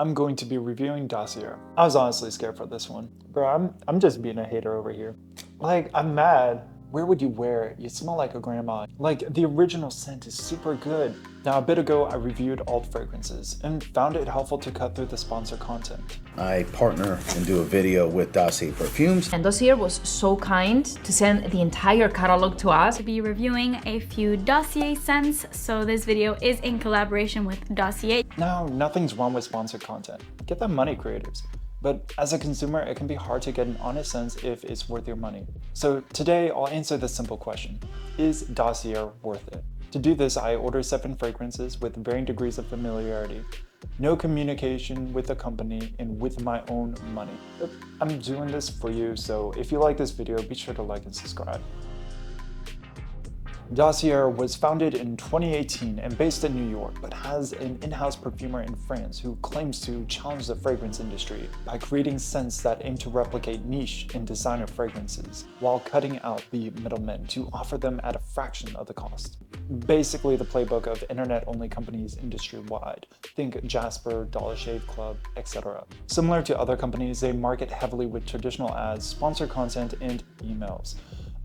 I'm going to be reviewing Dossier. I was honestly scared for this one. Bro, I'm just being a hater over here. Like, I'm mad. Where would you wear it? You smell like a grandma. Like, the original scent is super good. Now, a bit ago, I reviewed alt fragrances and found it helpful to cut through the sponsor content. I partner and do a video with Dossier Perfumes. And Dossier was so kind to send the entire catalog to us. To be reviewing a few Dossier scents, so this video is in collaboration with Dossier. Now, nothing's wrong with sponsored content. Get that money, creators. But as a consumer, it can be hard to get an honest sense if it's worth your money. So today, I'll answer this simple question. Is Dossier worth it? To do this, I ordered 7 fragrances with varying degrees of familiarity, no communication with the company, and with my own money. But I'm doing this for you, so if you like this video, be sure to like and subscribe. Dossier was founded in 2018 and based in New York, but has an in-house perfumer in France who claims to challenge the fragrance industry by creating scents that aim to replicate niche and designer fragrances, while cutting out the middlemen to offer them at a fraction of the cost. Basically the playbook of internet-only companies industry-wide. Think Jasper, Dollar Shave Club, etc. Similar to other companies, they market heavily with traditional ads, sponsored content, and emails.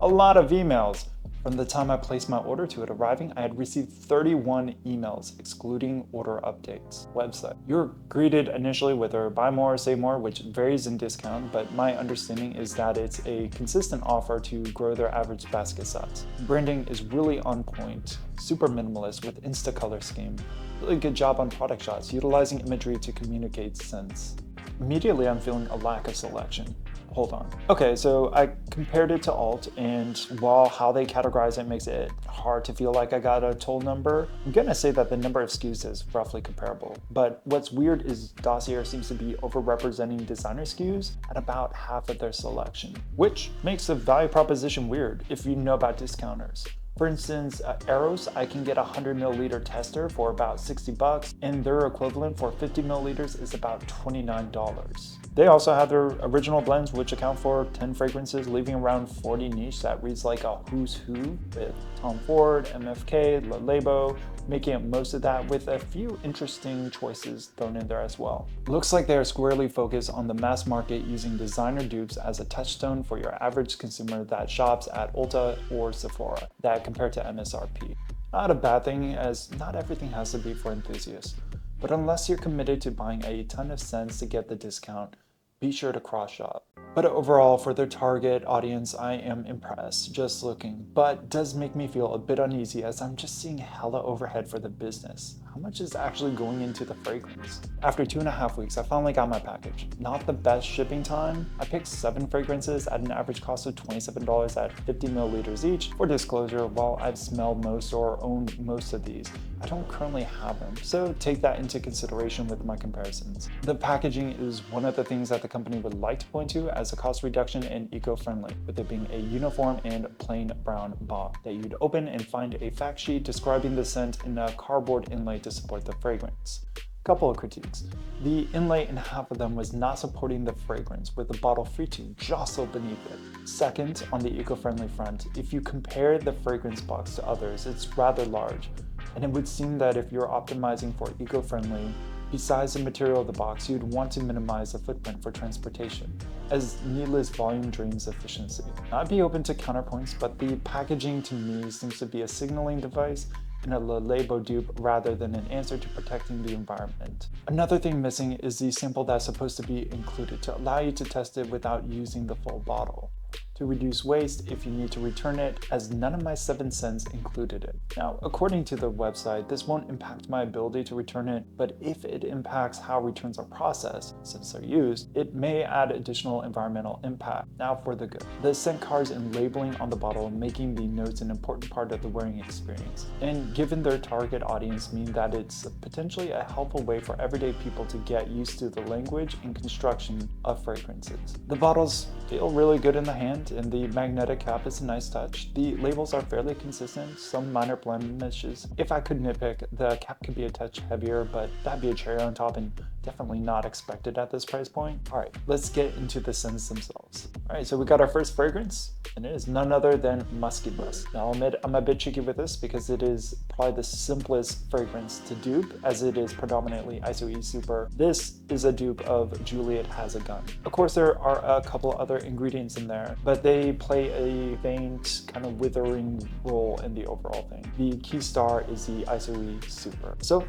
A lot of emails! From the time I placed my order to it arriving, I had received 31 emails, excluding order updates. Website. You're greeted initially with a buy more, save more, which varies in discount, but my understanding is that it's a consistent offer to grow their average basket size. Branding is really on point, super minimalist with Insta color scheme. Really good job on product shots, utilizing imagery to communicate sense. Immediately, I'm feeling a lack of selection. Hold on. Okay, so I compared it to alt, and while how they categorize it makes it hard to feel like I got a total number, I'm gonna say that the number of SKUs is roughly comparable. But what's weird is Dossier seems to be overrepresenting designer SKUs at about half of their selection, which makes the value proposition weird if you know about discounters. For instance, Eros, I can get a 100 milliliter tester for about $60, and their equivalent for 50 milliliters is about $29. They also have their original blends, which account for 10 fragrances, leaving around 40 niche that reads like a who's who, with Tom Ford, MFK, Le Labo, making up most of that with a few interesting choices thrown in there as well. Looks like they are squarely focused on the mass market, using designer dupes as a touchstone for your average consumer that shops at Ulta or Sephora, that compared to MSRP. Not a bad thing, as not everything has to be for enthusiasts. But unless you're committed to buying a ton of scents to get the discount, be sure to cross-shop. But overall, for their target audience, I am impressed just looking, but does make me feel a bit uneasy as I'm just seeing hella overhead for the business. How much is actually going into the fragrance? After 2.5 weeks, I finally got my package. Not the best shipping time. I picked 7 fragrances at an average cost of $27 at 50 milliliters each. For disclosure, while I've smelled most or owned most of these, I don't currently have them, so take that into consideration with my comparisons. The packaging is one of the things that the company would like to point to as a cost reduction and eco-friendly, with it being a uniform and plain brown box that you'd open and find a fact sheet describing the scent in a cardboard inlay to support the fragrance. Couple of critiques. The inlay in half of them was not supporting the fragrance, with the bottle free to jostle beneath it. Second, on the eco-friendly front, if you compare the fragrance box to others, it's rather large, and it would seem that if you're optimizing for eco-friendly, besides the material of the box, you'd want to minimize the footprint for transportation, as needless volume drains efficiency. I'd be open to counterpoints, but the packaging to me seems to be a signaling device and a Le Labo dupe rather than an answer to protecting the environment. Another thing missing is the sample that's supposed to be included to allow you to test it without using the full bottle. To reduce waste if you need to return it, as none of my 7 cents included it. Now, according to the website, this won't impact my ability to return it, but if it impacts how returns are processed, since they're used, it may add additional environmental impact. Now for the good. The scent cards and labeling on the bottle, making the notes an important part of the wearing experience, and given their target audience, mean that it's potentially a helpful way for everyday people to get used to the language and construction of fragrances. The bottles feel really good in the hand, and the magnetic cap is a nice touch. The labels are fairly consistent, some minor blemishes. If I could nitpick, the cap could be a touch heavier, but that'd be a cherry on top and definitely not expected at this price point. All right, let's get into the scents themselves. All right, so we got our first fragrance, and it is none other than Musky Musk. Now, I'll admit I'm a bit cheeky with this because it is probably the simplest fragrance to dupe, as it is predominantly ISOE Super. This is a dupe of Juliet Has a Gun. Of course, there are a couple other ingredients in there, but they play a faint kind of withering role in the overall thing. The key star is the ISOE Super. So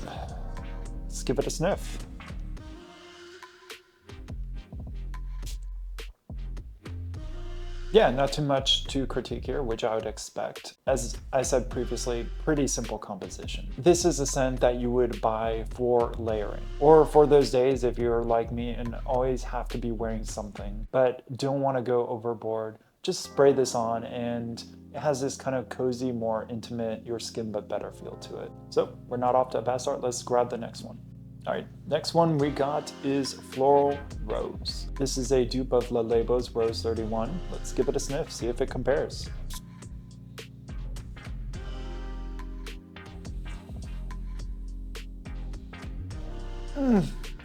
let's give it a sniff. Yeah, not too much to critique here, which I would expect. As I said previously, pretty simple composition. This is a scent that you would buy for layering, or for those days if you're like me and always have to be wearing something, but don't want to go overboard. Just spray this on and it has this kind of cozy, more intimate, your skin but better feel to it. So we're not off to a bad start. Let's grab the next one. All right, next one we got is Floral Rose. This is a dupe of Le Labo's Rose 31. Let's give it a sniff, see if it compares.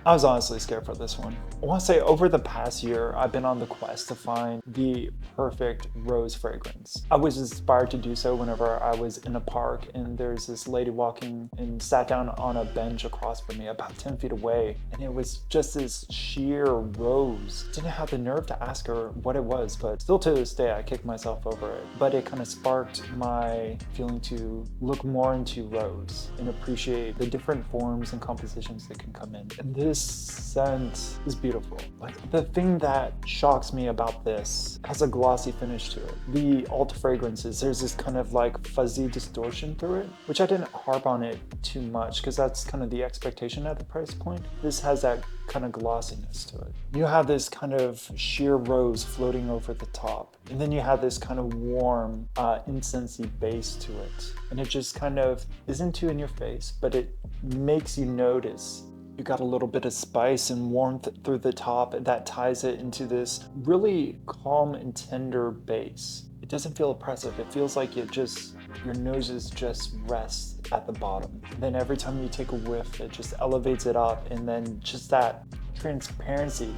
I was honestly scared for this one. I want to say over the past year, I've been on the quest to find the perfect rose fragrance. I was inspired to do so whenever I was in a park and there's this lady walking and sat down on a bench across from me about 10 feet away, and it was just this sheer rose. Didn't have the nerve to ask her what it was, but still to this day I kick myself over it. But it kind of sparked my feeling to look more into rose and appreciate the different forms and compositions that can come in. And this scent is beautiful. Like, the thing that shocks me about this has a glossy finish to it. The alt fragrances, there's this kind of like fuzzy distortion through it, which I didn't harp on it too much because that's kind of the expectation at the price point. This has that kind of glossiness to it. You have this kind of sheer rose floating over the top, and then you have this kind of warm, incensey base to it. And it just kind of isn't too in your face, but it makes you notice. You got a little bit of spice and warmth through the top that ties it into this really calm and tender base. It doesn't feel oppressive. It feels like your noses just rest at the bottom. And then every time you take a whiff, it just elevates it up, and then just that transparency,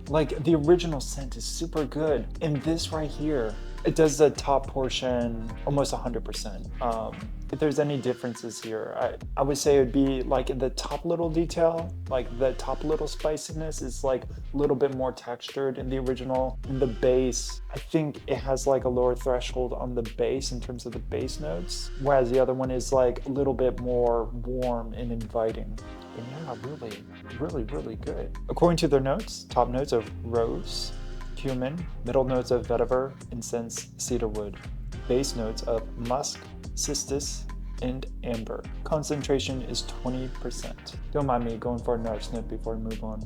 like the original scent is super good. And this right here, it does the top portion almost 100%. If there's any differences here, I would say it would be like the top little detail, like the top little spiciness is like a little bit more textured in the original. In the base, I think it has like a lower threshold on the base in terms of the base notes, whereas the other one is like a little bit more warm and inviting. And yeah, really good. According to their notes, top notes of rose, cumin, middle notes of vetiver, incense, cedarwood, base notes of musk, cistus, and amber. Concentration is 20%. Don't mind me going for another sniff before we move on.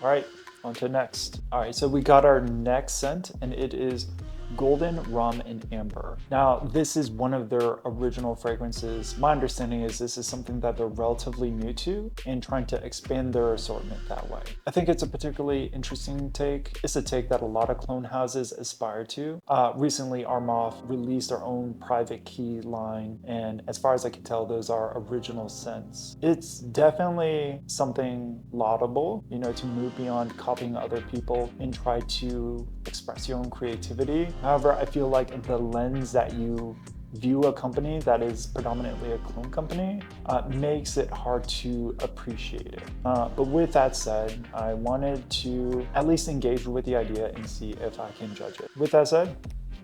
All right, on to next. All right, so we got our next scent, and it is Golden Rum and Amber. Now, this is one of their original fragrances. My understanding is this is something that they're relatively new to and trying to expand their assortment that way. I think it's a particularly interesting take. It's a take that a lot of clone houses aspire to. Recently, Armaf released their own private key line, and as far as I can tell, those are original scents. It's definitely something laudable, you know, to move beyond copying other people and try to express your own creativity. However, I feel like the lens that you view a company that is predominantly a clone company makes it hard to appreciate it. But with that said, I wanted to at least engage with the idea and see if I can judge it. With that said,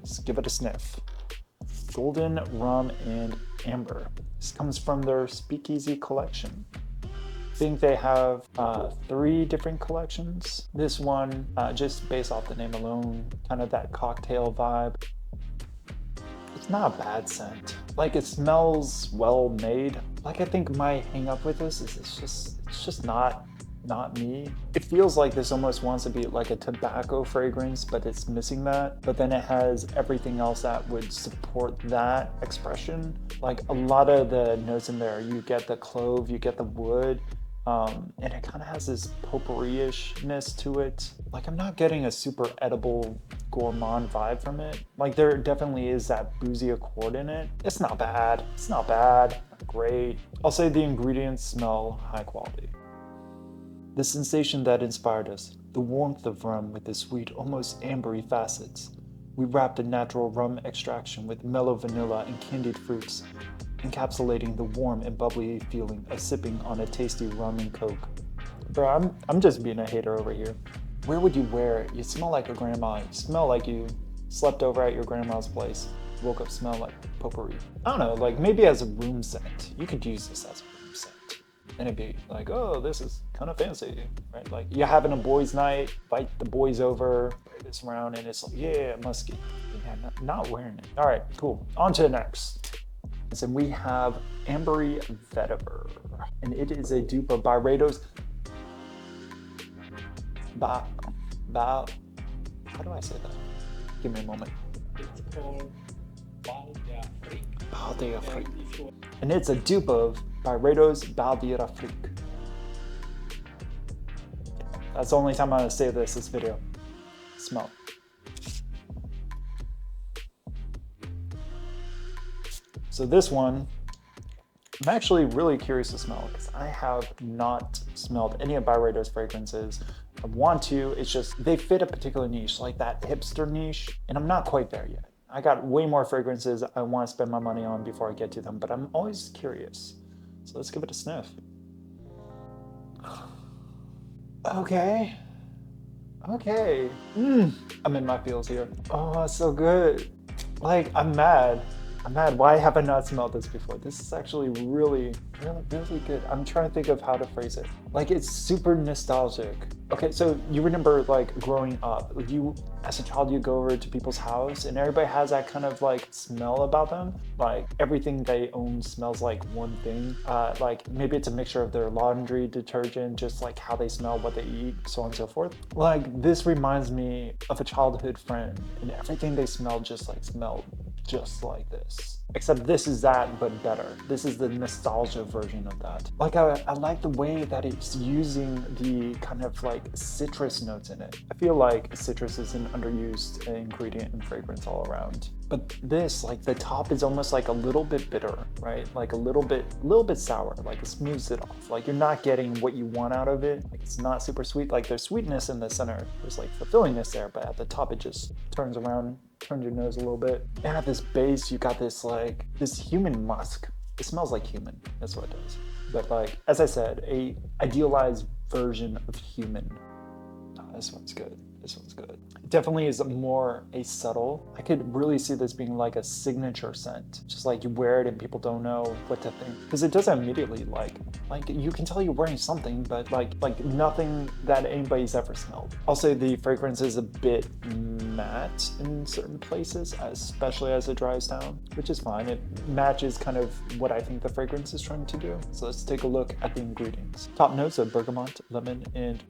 let's give it a sniff. Golden Rum and Amber. This comes from their Speakeasy collection. I think they have 3 different collections. This one, just based off the name alone, kind of that cocktail vibe. It's not a bad scent. Like, it smells well made. Like, I think my hang up with this is it's just not me. It feels like this almost wants to be like a tobacco fragrance, but it's missing that. But then it has everything else that would support that expression. Like, a lot of the notes in there, you get the clove, you get the wood, and it kind of has this potpourri-ishness to it. Like, I'm not getting a super edible gourmand vibe from it. Like, there definitely is that boozy accord in it. It's not bad. It's not bad. Not great. I'll say the ingredients smell high quality. The sensation that inspired us, the warmth of rum with its sweet, almost ambery facets. We wrapped a natural rum extraction with mellow vanilla and candied fruits, encapsulating the warm and bubbly feeling of sipping on a tasty rum and coke. Bro, I'm just being a hater over here. Where would you wear it? You smell like a grandma. You smell like you slept over at your grandma's place. Woke up smell like potpourri. I don't know, like maybe as a room scent. You could use this as a room scent. And it'd be like, oh, this is kind of fancy, right? Like you're having a boys' night, invite the boys over, spray this around, and it's like, yeah, musky. Yeah, not wearing it. All right, cool. On to the next. And we have Ambery Vetiver. And it is a dupe of Byredo's how do I say that? Give me a moment. It's called Bal d'Afrique. And it's a dupe of Byredo's Bal d'Afrique. That's the only time I'm gonna say this video. Smell. So this one, I'm actually really curious to smell because I have not smelled any of Byredo's fragrances. I want to, it's just, they fit a particular niche, like that hipster niche, and I'm not quite there yet. I got way more fragrances I want to spend my money on before I get to them, but I'm always curious. So let's give it a sniff. Okay. I'm in my feels here. Oh, it's so good. Like, I'm mad. Why have I not smelled this before? This is actually really good. I'm trying to think of how to phrase it. Like, it's super nostalgic. Okay, so you remember like growing up, you as a child, you go over to people's house and everybody has that kind of like smell about them. Like everything they own smells like one thing. Like maybe it's a mixture of their laundry detergent, just like how they smell, what they eat, so on and so forth. Like this reminds me of a childhood friend and everything they smelled just like this. Except this is that, but better. This is the nostalgia version of that. Like I like the way that it's using the kind of like citrus notes in it. I feel like citrus is an underused ingredient in fragrance all around. But this, like the top is almost like a little bit bitter, right? Like a little bit sour, like it smooths it off. Like you're not getting what you want out of it. Like it's not super sweet. Like there's sweetness in the center. There's like fulfillingness there, but at the top it just turns around, turns your nose a little bit. And at this base, you got this like, this human musk. It smells like human, that's what it does. But like, as I said, a idealized version of human. Oh, this one's good. It definitely is more a subtle. I could really see this being like a signature scent. Just like you wear it and people don't know what to think. Because it doesn't immediately like you can tell you're wearing something, but like nothing that anybody's ever smelled. I'll say the fragrance is a bit matte in certain places, especially as it dries down, which is fine. It matches kind of what I think the fragrance is trying to do. So let's take a look at the ingredients. Top notes of bergamot, lemon, and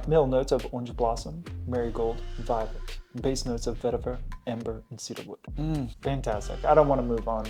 middle notes of orange blossom, marigold, violet. Base notes of vetiver, amber, and cedarwood. Fantastic. I don't want to move on,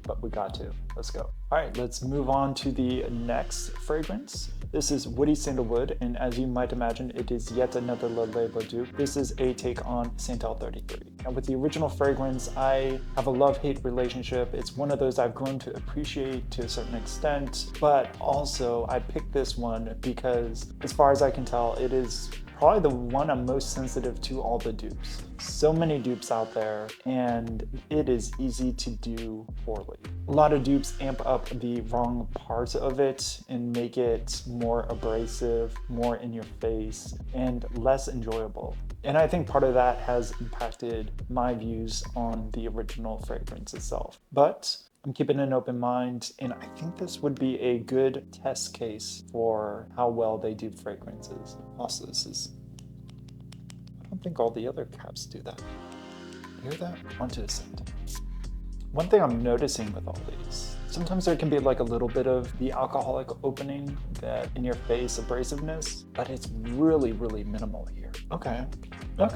but we got to. Let's go. All right, let's move on to the next fragrance. This is Woody Sandalwood, and as you might imagine, it is yet another Le Labo dupe. This is a take on Santal 33. And with the original fragrance, I have a love-hate relationship. It's one of those I've grown to appreciate to a certain extent, but also I picked this one because, as far as I can tell, it is probably the one I'm most sensitive to all the dupes. So many dupes out there, and it is easy to do poorly. A lot of dupes amp up the wrong parts of it and make it more abrasive, more in your face, and less enjoyable. And I think part of that has impacted my views on the original fragrance itself. But I'm keeping an open mind, and I think this would be a good test case for how well they do fragrances. Also, I don't think all the other caps do that. You hear that? Onto the scent. One thing I'm noticing with all these, sometimes there can be like a little bit of the alcoholic opening, that in your face abrasiveness, but it's really minimal here. Okay. I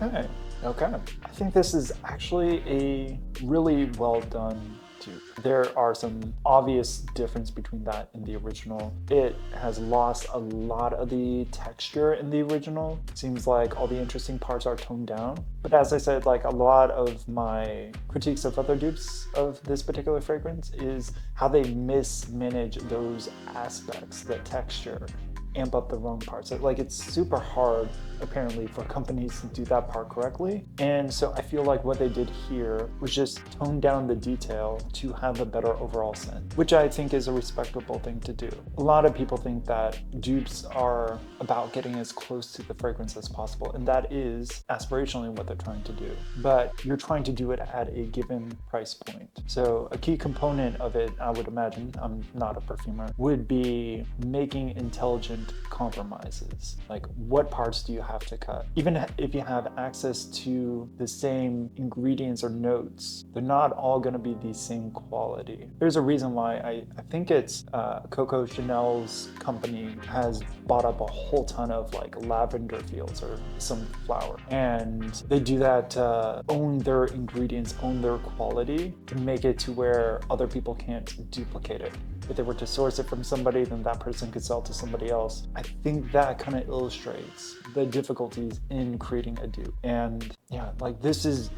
think this is actually a really well done dupe. There are some obvious difference between that and the original. It has lost a lot of the texture in the original. It seems like all the interesting parts are toned down. But as I said, like a lot of my critiques of other dupes of this particular fragrance is how they mismanage those aspects, the texture. amp up the wrong parts. Like it's super hard apparently for companies to do that part correctly. And so I feel like what they did here was just tone down the detail to have a better overall scent, which I think is a respectable thing to do. A lot of people think that dupes are about getting as close to the fragrance as possible, and that is aspirationally what they're trying to do. But you're trying to do it at a given price point. So a key component of it, I would imagine, I'm not a perfumer, would be making intelligent compromises. Like what parts do you have to cut? Even if you have access to the same ingredients or notes, they're not all going to be the same quality. There's a reason why I think it's Coco Chanel's company has bought up a whole ton of like lavender fields or some flower, and they do that to own their ingredients, own their quality, to make it to where other people can't duplicate it. If they were to source it from somebody, then that person could sell to somebody else. I think that kind of illustrates the difficulties in creating a dupe. And yeah, like this is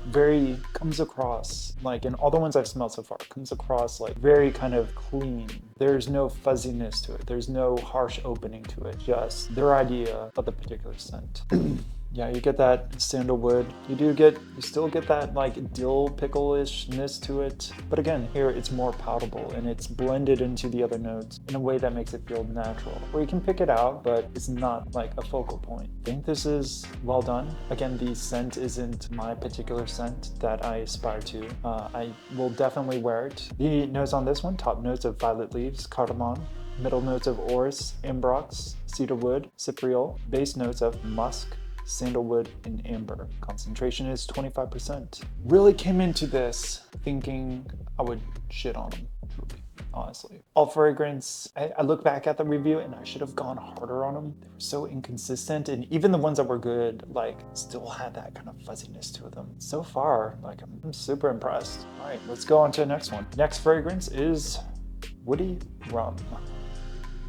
comes across, like in all the ones I've smelled so far, comes across like very kind of clean. There's no fuzziness to it. There's no harsh opening to it. Just their idea of the particular scent. Yeah, you get that sandalwood. You still get that like dill pickle-ishness to it. But again, here it's more palatable and it's blended into the other notes in a way that makes it feel natural. Where you can pick it out, but it's not like a focal point. I think this is well done. Again, the scent isn't my particular scent that I aspire to. I will definitely wear it. The notes on this one, top notes of violet leaves, cardamom, middle notes of orris, ambrox, cedarwood, cypriol, base notes of musk, sandalwood, and amber. Concentration is 25%. Really came into this thinking I would shit on them, honestly. All fragrance, I look back at the review and I should have gone harder on them. They were so inconsistent, and even the ones that were good, like, still had that kind of fuzziness to them. So far, like, I'm super impressed. All right, let's go on to the next one. Next fragrance is Woody Rum.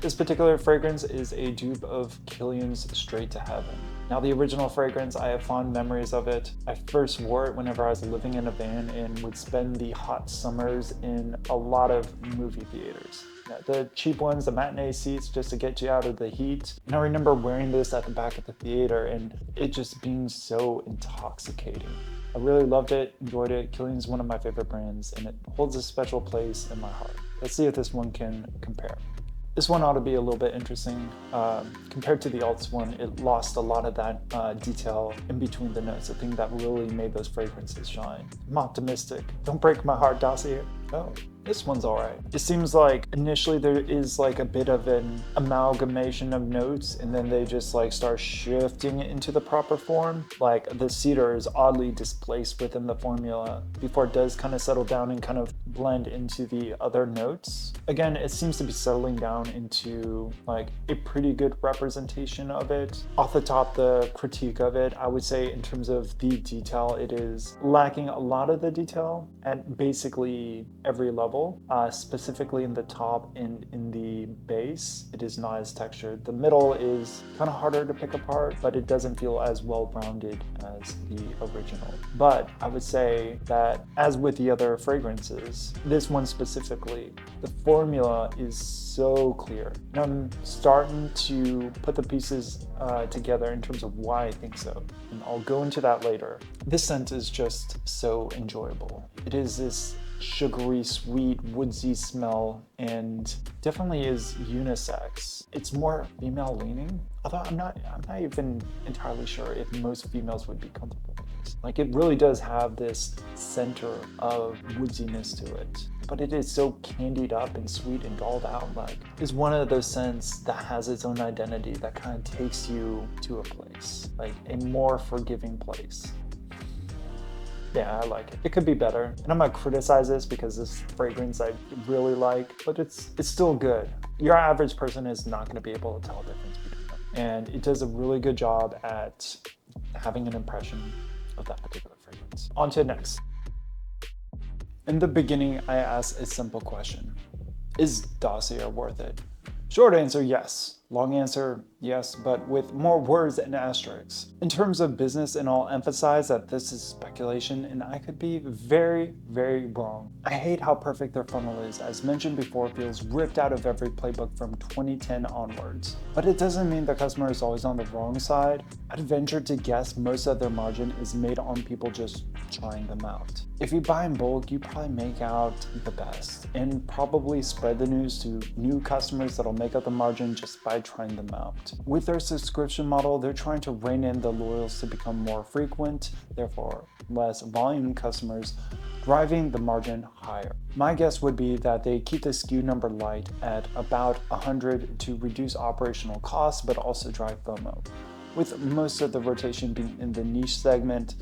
This particular fragrance is a dupe of Kilian's Straight to Heaven. Now, the original fragrance, I have fond memories of it. I first wore it whenever I was living in a van and would spend the hot summers in a lot of movie theaters. The cheap ones, the matinee seats, just to get you out of the heat. And I remember wearing this at the back of the theater and it just being so intoxicating. I really loved it, enjoyed it. Kilian's one of my favorite brands and it holds a special place in my heart. Let's see if this one can compare. This one ought to be a little bit interesting. Compared to the Alts one, it lost a lot of that detail in between the notes, the thing that really made those fragrances shine. I'm optimistic. Don't break my heart, Dossier. Oh, this one's all right. It seems like initially there is like a bit of an amalgamation of notes and then they just like start shifting it into the proper form. Like the cedar is oddly displaced within the formula before it does kind of settle down and kind of blend into the other notes. Again, it seems to be settling down into like a pretty good representation of it. Off the top, the critique of it, I would say in terms of the detail, it is lacking a lot of the detail at basically every level, specifically in the top and in the base. It is not as textured. The middle is kind of harder to pick apart, but it doesn't feel as well-rounded as the original. But I would say that as with the other fragrances, this one specifically, the formula is so clear. And I'm starting to put the pieces together in terms of why I think so. And I'll go into that later. This scent is just so enjoyable. It is this sugary, sweet, woodsy smell and definitely is unisex. It's more female leaning, although I'm not even entirely sure if most females would be comfortable with this. Like it really does have this center of woodsiness to it, but it is so candied up and sweet and dolled out. Like it's one of those scents that has its own identity that kind of takes you to a place, like a more forgiving place. Yeah, I like it. It could be better. And I'm gonna criticize this because this fragrance I really like, but it's still good. Your average person is not gonna be able to tell the difference between them. And it does a really good job at having an impression of that particular fragrance. On to the next. In the beginning, I asked a simple question. Is Dossier worth it? Short answer, yes. Long answer, yes, but with more words and asterisks. In terms of business, and I'll emphasize that this is speculation and I could be very, very wrong. I hate how perfect their funnel is. As mentioned before, it feels ripped out of every playbook from 2010 onwards. But it doesn't mean the customer is always on the wrong side. I'd venture to guess most of their margin is made on people just trying them out. If you buy in bulk, you probably make out the best and probably spread the news to new customers that'll make up the margin just by trying them out. With their subscription model, they're trying to rein in the loyals to become more frequent, therefore less volume customers, driving the margin higher. My guess would be that they keep the SKU number light at about 100 to reduce operational costs but also drive FOMO, with most of the rotation being in the niche segment,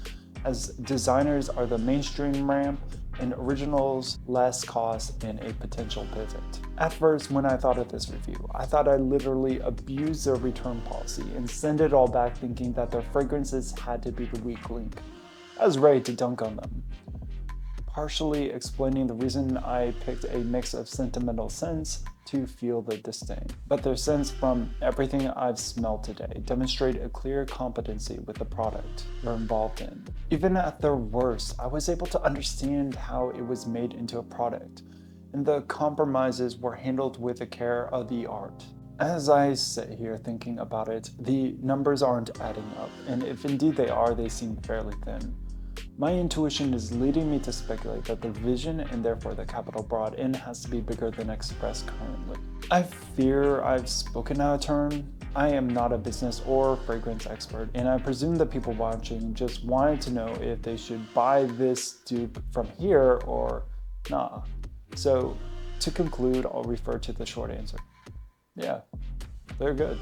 as designers are the mainstream ramp and originals less cost and a potential pivot. At first, when I thought of this review, I thought I literally abused their return policy and send it all back thinking that their fragrances had to be the weak link. I was ready to dunk on them, partially explaining the reason I picked a mix of sentimental scents to feel the disdain. But their scents from everything I've smelled today demonstrate a clear competency with the product they're involved in. Even at their worst, I was able to understand how it was made into a product, and the compromises were handled with the care of the art. As I sit here thinking about it, the numbers aren't adding up, and if indeed they are, they seem fairly thin. My intuition is leading me to speculate that the vision and therefore the capital brought in has to be bigger than expressed currently. I fear I've spoken out of turn. I am not a business or fragrance expert, and I presume that people watching just wanted to know if they should buy this dupe from here or nah. So to conclude, I'll refer to the short answer. Yeah, they're good.